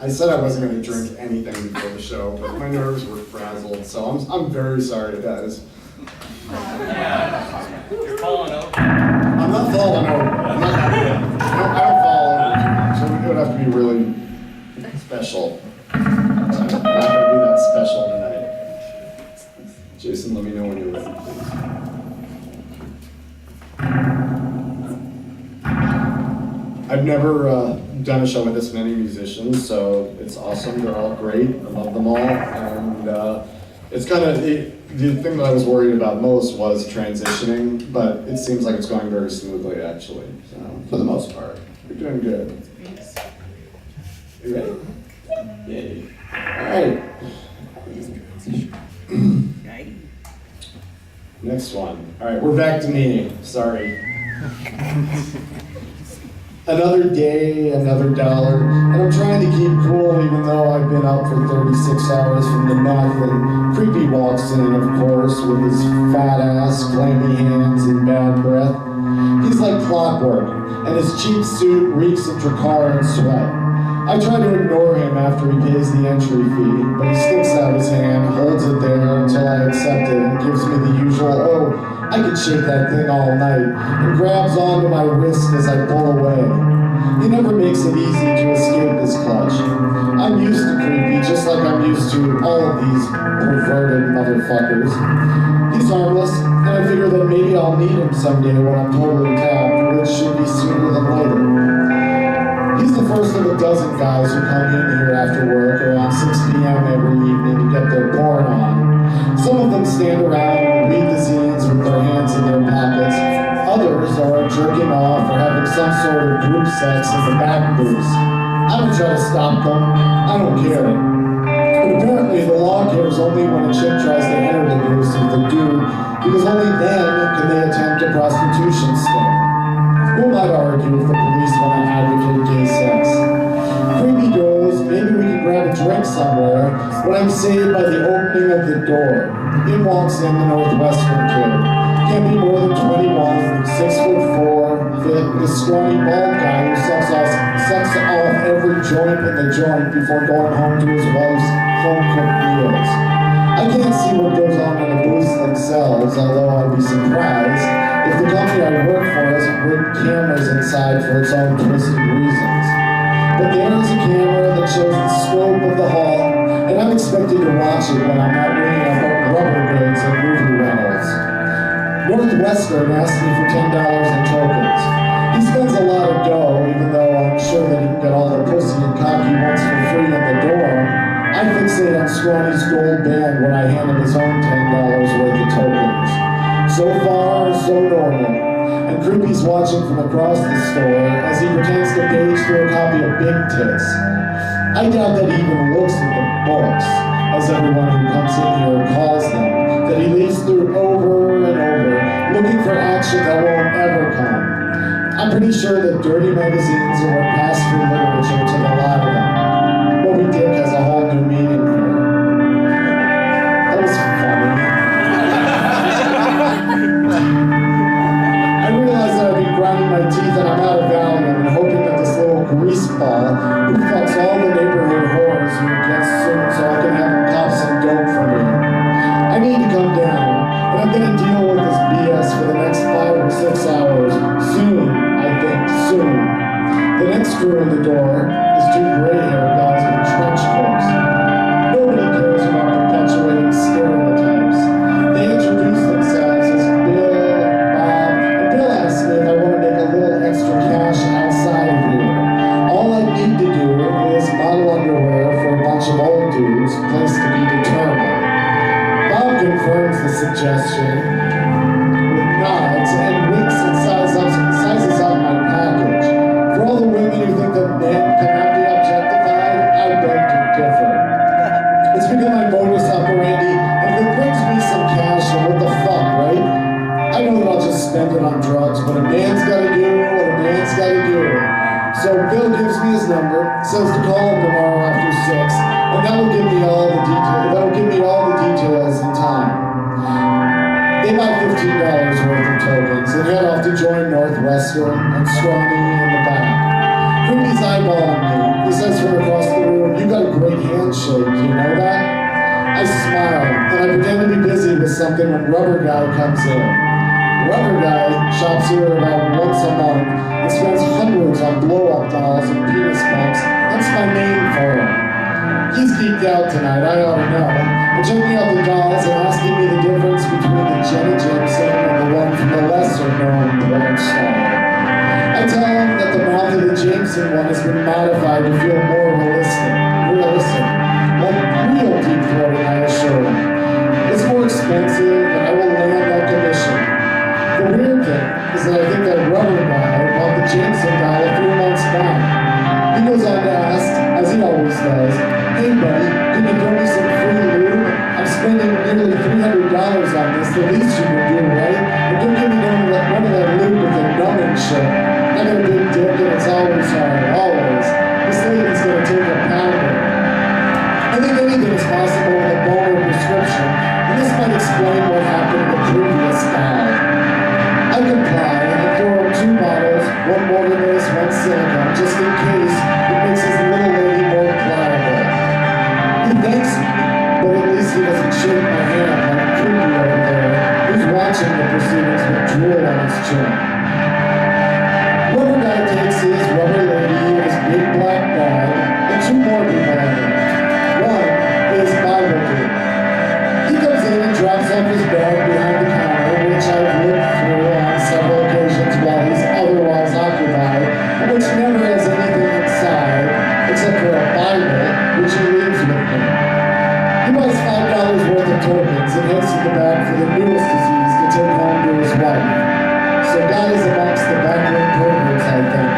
I said I wasn't going to drink anything before the show, but my nerves were frazzled, so I'm very sorry, guys. Yeah, you're falling over. I'm not falling over. I'm not happy. I don't fall over too much. So it would have to be really special. I'm not going to be that special tonight. Jason, let me know when you're ready, please. I've never done a show with this many musicians, so it's awesome. They're all great. I love them all. And it's kind of, the thing that I was worried about most was transitioning, but it seems like it's going very smoothly, actually. So, for the most part, you're doing good. You ready? Yay. All right. Next one. All right, we're back to me. Sorry. Another day, another dollar, and I'm trying to keep cool even though I've been out for 36 hours from the meth, and Creepy walks in, of course, with his fat ass, clammy hands, and bad breath. He's like clockwork, and his cheap suit reeks of Drakkar and sweat. I try to ignore him after he pays the entry fee, but he sticks out his hand, holds it there until I accept it, and gives me the usual, "Oh, I could shake that thing all night," and grabs onto my wrist as I pull away. He never makes it easy to escape his clutch. I'm used to Creepy, just like I'm used to all of these perverted motherfuckers. He's harmless, and I figure that maybe I'll need him someday when I'm totally tapped, which should be sooner than later. He's the first of a dozen guys who come in here after work around 6 p.m. every evening to get their porn on. Some of them stand around and read the zines with their hands in their pockets. Others are jerking off or having some sort of group sex in the back booths. I don't try to stop them. I don't care. But apparently the law cares only when a chick tries to enter the booths with a dude, because only then can they attempt a prostitution sting. Who might argue if the police want to advocate gay sex? Creepy goes, maybe we can grab a drink somewhere, when I'm saved by the opening of the door. In walks in the Northwestern kid. Can't be more than 21, 6'4", fit, the scrawny bald guy who sucks off every joint in the joint before going home to his wife's home-cooked meals. I can't see what goes on in the booths themselves, although I'd be surprised if the company I work for hasn't rigged cameras inside for its own twisted reasons. But there is a camera that shows the scope of the hall, and I'm expected to watch it when I'm not ringing up rubber goods and movie rentals. Northwestern asked me for $10 in tokens. He spends a lot of dough, even though I'm sure that he can get all the pussy and cock he wants for free in the dorm. I fixate on Scrawny's gold band when I hand him his own $10 worth of tokens. So far, so normal. And Creepy's watching from across the store as he pretends to page through a copy of Big Tits. I doubt that he even looks at the books, as everyone who comes in here calls them, that he leaves through over and over, looking for action that won't ever come. I'm pretty sure that dirty magazines are what pass through literature to the lot of them. Moby Dick has a whole new meaning here. That was funny. I realize that I've been grinding my teeth and I'm out of Valium and hoping that this little greaseball who fucks all the neighborhood whores who gets soon so I can have him cop some dope for me. I need to come down, and I'm gonna deal with this BS for the next 5 or 6 hours. Soon, I think, soon. The next crew in the door is 2 gray-haired guys in trench coats. Nobody cares about perpetuating stereotypes. They introduce themselves as Bill and Bob, and Bill asks me if I want to make a little extra cash outside of here. All I need to do is model underwear for a bunch of old dudes, place to be determined. Bob confirms the suggestion with nods and winks and sizes up my package. For all the women who think that men cannot be objectified, I beg to differ. It's become my modus operandi, and if it brings me some cash, then what the fuck, right? I know that I'll just spend it on drugs, but a man's gotta do what a man's gotta do. So Bill gives me his number, says to call him tomorrow after 6, and that'll give me all the details in time. They buy $15 worth of tokens and head off to join Northwestern and Scrawny in the back. Creepy's eyeballing me. He says from across the room, happen when Rubber Guy comes in. Rubber Guy shops here about once a month and spends hundreds on blow-up dolls and penis pumps. That's my name for him. He's geeked out tonight, I ought to know. And checking out the dolls and asking me the difference between the Jenny Jameson and the one from the lesser-known porn star. I tell him that the mouth of the Jameson one has been modified to feel more realistic. Like real deep throating, I assure him. It's more expensive, but I will land that commission. The weird thing is that I think that Rubber Guy bought the Jameson doll a few months back. He goes on to ask, as he always does, "Hey buddy, can you throw me some free lube? I'm spending nearly $300 on this, the least you can do, right? And don't give me none of that lube with the numbing shit. I got a big dick and it's always hard, always. This lady's gonna take a pounding." I think anything is possible with a boner prescription, and this might explain what happened in the previous guy. I comply and throw him 2 bottles, one motorless, one silicone, just in case it makes his little lady more pliable. He thanks me, but at least he doesn't shake my hand like Creepy over there, who's watching the proceedings with drool on his chin. Rubber Guy takes his rubber lady and his big black bag, and 2 more people on him. One is Buio. He comes in and drops off his bag behind the counter, which I've looked through on several occasions while he's otherwise occupied, and which never has anything inside, except for a Bible, which he leaves with me. He buys $5 worth of tokens and heads to the back for the newest disease to take home to his wife. So guys amongst the backroom perverts, I think.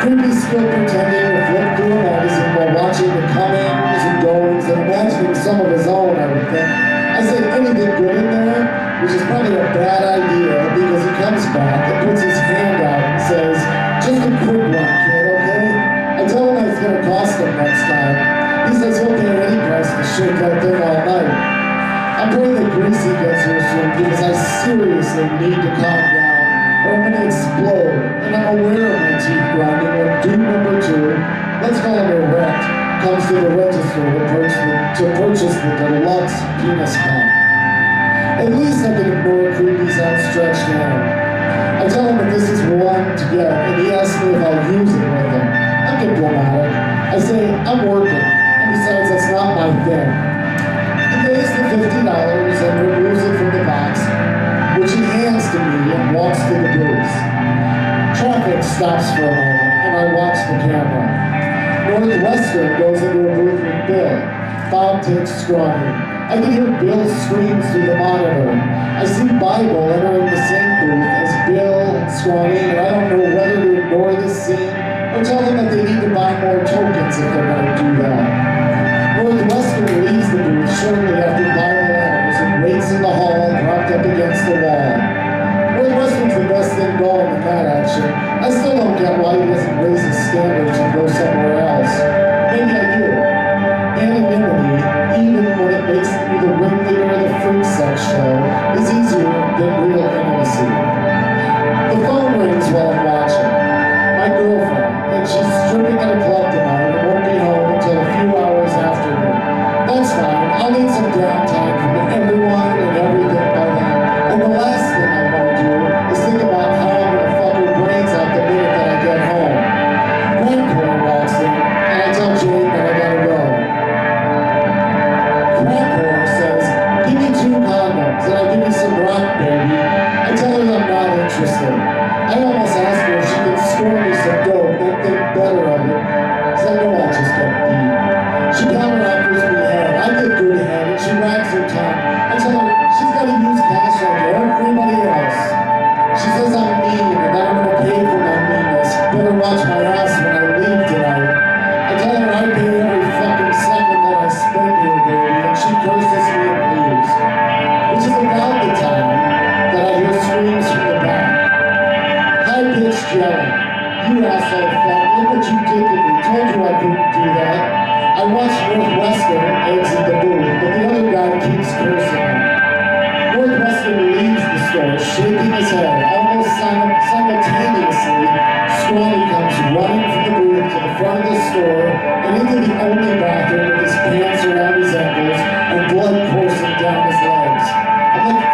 Creepy's still pretending to flip through a magazine while watching the comings and goings and imagining some of his own, I would think. I say anything good in there, which is probably a bad idea because he comes back and puts his hand out and says, "Just a quick one, kid, okay?" I tell him that it's going to cost him next time. He says he'll pay any price to shake that thing all night. I'm praying that Greasy gets here soon because I seriously need to calm down or I'm going to explode, and I'm aware of my teeth grinding when dude number 2, let's call him erect, comes to the register to purchase the deluxe penis pump. At least I can ignore Creepy's outstretched hand. I tell him that this is one to get, and he asks me if I'll use it with him. I'm diplomatic. I say, I'm working, and besides, that's not my thing. He pays the $50 and removes it from the box, which he hands to me and walks to the booth. Traffic stops for a moment, and I watch the camera. Northwestern goes into a booth with Bill. Bob takes Scrawny. I can hear Bill's screams through the monitor. I see Bible entering the same booth as Bill and Scrawny, and I don't know whether to ignore this scene or tell them that they need to buy more tokens if they're going to do that. Northwestern leaves the booth shortly after Bible enters and waits in the hall propped up against the wall. Northwestern's the best thing going in that action. I still don't get why he doesn't raise his standards and go somewhere else. Maybe I do. Anonymity, even when it makes you the ringleader of the freak sex show, is easier than real intimacy. The phone rings while I'm watching. My girlfriend, and she's stripping at a club tonight and won't be home until a few hours after me. That's fine. I'll need some downtime from everyone and everything by then. And the last thing I want to do is think about how I'm going to fuck her brains out the minute that I get home. Grandpa walks in, and I tell Jane that I gotta go. Grandpa says, "Give me 2 condoms, and I'll give you some rock, baby." I tell her I'm not interested. I almost ask her if she can score me some dope and think better of it, because I know I'll just get beat. She counter-offers me head. I get good head, and she wags her tongue. I tell her she's got to use cash like everybody else. She says I'm mean and that I'm going to pay for my meanness. Better watch my ass when I leave tonight. I tell her I pay every fucking second that I spend here, baby, and she curses me and leaves. Which is about the time that I hear screams from the back. High-pitched yelling. "You asshole fuck, look what you did to me. Told you I couldn't do that." I watch Northwestern exit the booth, but the other guy keeps cursing him. Northwestern leaves the store, shaking his head. Almost simultaneously, Scrawny comes running from the booth to the front of the store and into the only bathroom with his pants around his ankles and blood coursing down his legs. I'm like,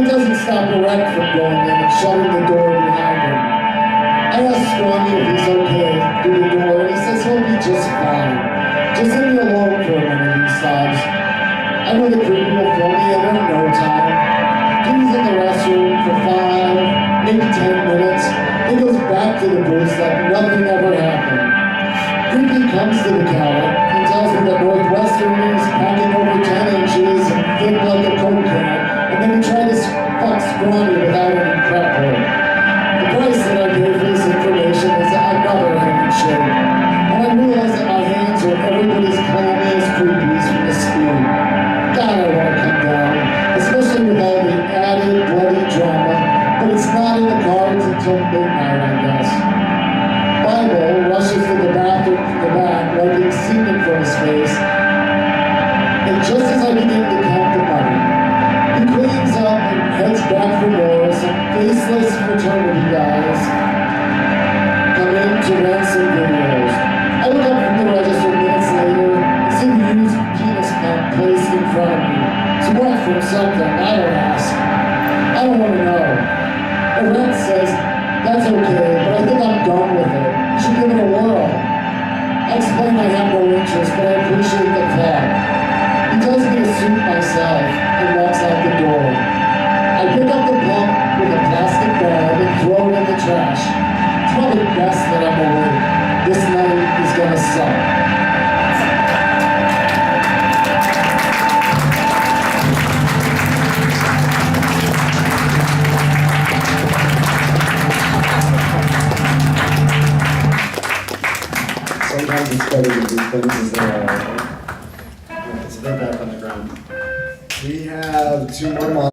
it doesn't stop a wreck from going in and shutting the door behind him. I asked Scrawny if he's okay through the door, and he says he'll be just fine. Just leave me alone for a minute, he sobs. I know the creepy will fill me in no time. He's in the restroom for 5, maybe 10 minutes. He goes back to the booth like nothing ever happened. Creepy comes to the counter and tells me that Northwestern is packing over 10 inches and thick like a Coke can, and then he tried to fuck Scrawny without any prep work. The price that I gave for this information is another handshake, and I realize that my hands are everybody's clammiest creepies from the scheme. God, I want to come down, especially with all the added bloody drama, but it's not in the cards until midnight, I guess. Bible rushes to the bathroom from the back, wiping semen from his face, and just as I begin to count the money, he cleans up and heads back for more. Some faceless fraternity guys come in to rent some videos. I look up from the register minutes later and see the used penis pump placed in front of me. It's wet from something, I don't ask. I don't want to know. The rent says, that's okay, but I think I'm done with it. You should give it a whirl. I explain I have no interest, but I appreciate the thought. He tells me to suit myself and walks out the door. I pick up the pump with a plastic bag and throw it in the trash. It's probably best that I'm awake. This night is gonna suck. Sometimes it's better to do things as they are. Alright, so they're back on the ground. We have 2 more months.